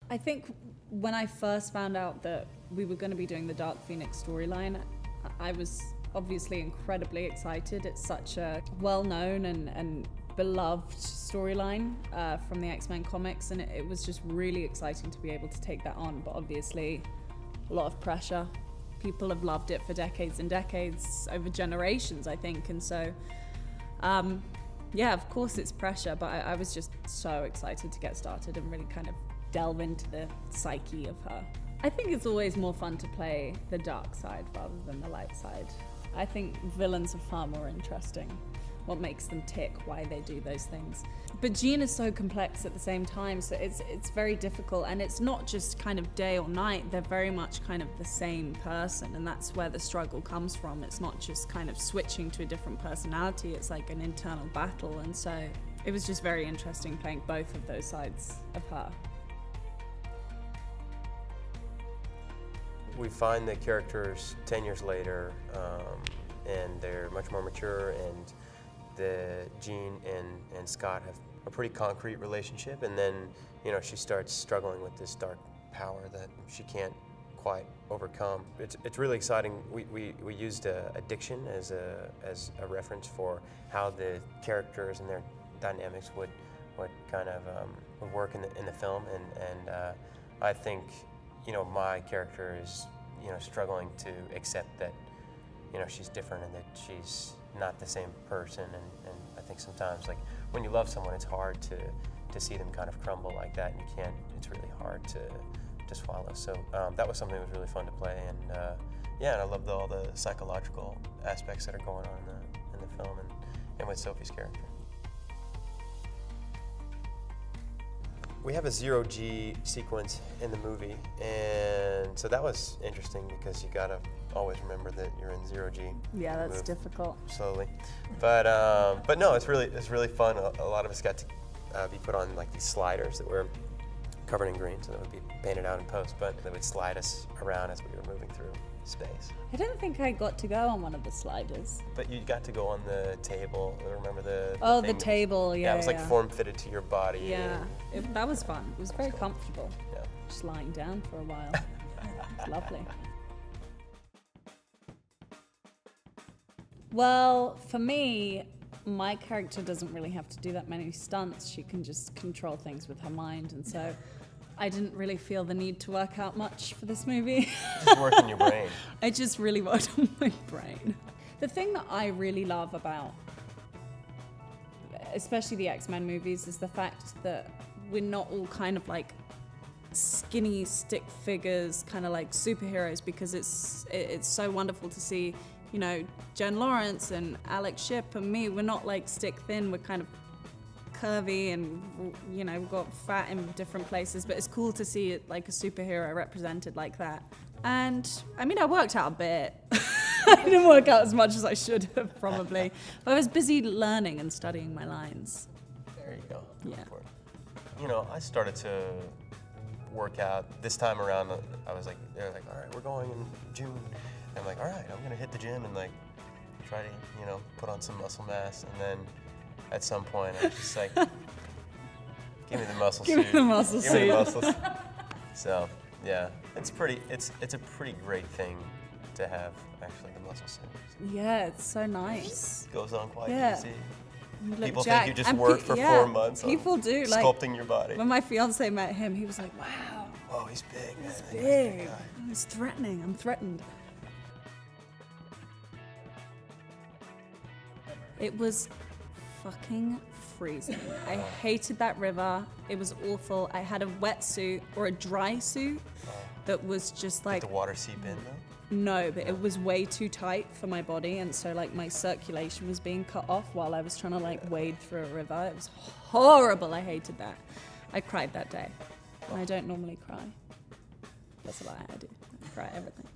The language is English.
I think when I first found out that we were going to be doing the Dark Phoenix storyline, I was obviously incredibly excited. It's such a well-known and beloved storyline from the X-Men comics, and it was just really exciting to be able to take that on, but obviously a lot of pressure. People have loved it for decades and decades, over generations, I think, and so yeah, of course it's pressure, but I was just so excited to get started and really kind of delve into the psyche of her. I think it's always more fun to play the dark side rather than the light side. I think villains are far more interesting. What makes them tick, why they do those things. But Jean is so complex at the same time, so it's very difficult, and it's not just kind of day or night, they're very much kind of the same person, and that's where the struggle comes from. It's not just kind of switching to a different personality, it's like an internal battle, and so it was just very interesting playing both of those sides of her. We find the characters 10 years later, and they're much more mature, and Jean and Scott have a pretty concrete relationship, and then, you know, she starts struggling with this dark power that she can't quite overcome. It's really exciting. We used addiction as a reference for how the characters and their dynamics would kind of would work in the film, and I think, you know, my character is, you know, struggling to accept that, you know, she's different and that she's not the same person, and I think sometimes, like, when you love someone, it's hard to see them kind of crumble like that, and you can't, it's really hard to swallow. So that was something that was really fun to play, and yeah, and I loved all the psychological aspects that are going on in the film, and with Sophie's character. We have a 0G sequence in the movie, and so that was interesting because you gotta always remember that you're in 0G. Yeah, that's difficult. Slowly, but no, it's really fun. A lot of us got to be put on like these sliders that were covered in green, so that would be painted out in post, but they would slide us around as we were moving through space. I don't think I got to go on one of the sliders. But you got to go on the table. Remember the oh, thing the table, yeah. Yeah, it was like form-fitted to your body. Yeah, that was fun. It was very comfortable. Yeah. Just lying down for a while. Lovely. Well, for me, my character doesn't really have to do that many stunts. She can just control things with her mind, and so I didn't really feel the need to work out much for this movie. Just working your brain. I just really worked on my brain. The thing that I really love about, especially the X-Men movies, is the fact that we're not all kind of like skinny stick figures, kind of like superheroes, because it's so wonderful to see, you know, Jen Lawrence and Alex Shipp and me, we're not like stick thin, we're kind of curvy and, you know, we've got fat in different places, but it's cool to see it like a superhero represented like that. And I mean, I worked out a bit. I didn't work out as much as I should have probably, but I was busy learning and studying my lines. There you go. Yeah. You know, I started to work out this time around. I was like, they're like, all right, we're going in June. And I'm like, all right, I'm gonna hit the gym and like try to, you know, put on some muscle mass. And then at some point, I was just like, give me the muscle suit. Give me the muscle Give me the suit. muscles. So yeah, it's a pretty great thing to have, actually, the muscle suit. Yeah, it's so nice. It goes on quite Yeah. easy. You look People jacked. think you just And worked for 4 months people on do, like, sculpting your body. when my fiance met him, he was like, wow, Whoa, he's big, man. he's He's a big. guy. It's threatening, I'm threatened. It was fucking freezing. I hated that river. It was awful. I had a wetsuit or a dry suit that was just like, Did the water seep in though? no, but it was way too tight for my body, and so like my circulation was being cut off while I was trying to like wade through a river. It was horrible. I hated that. I cried that day. And I don't normally cry. That's a lie, I do. I cry at everything.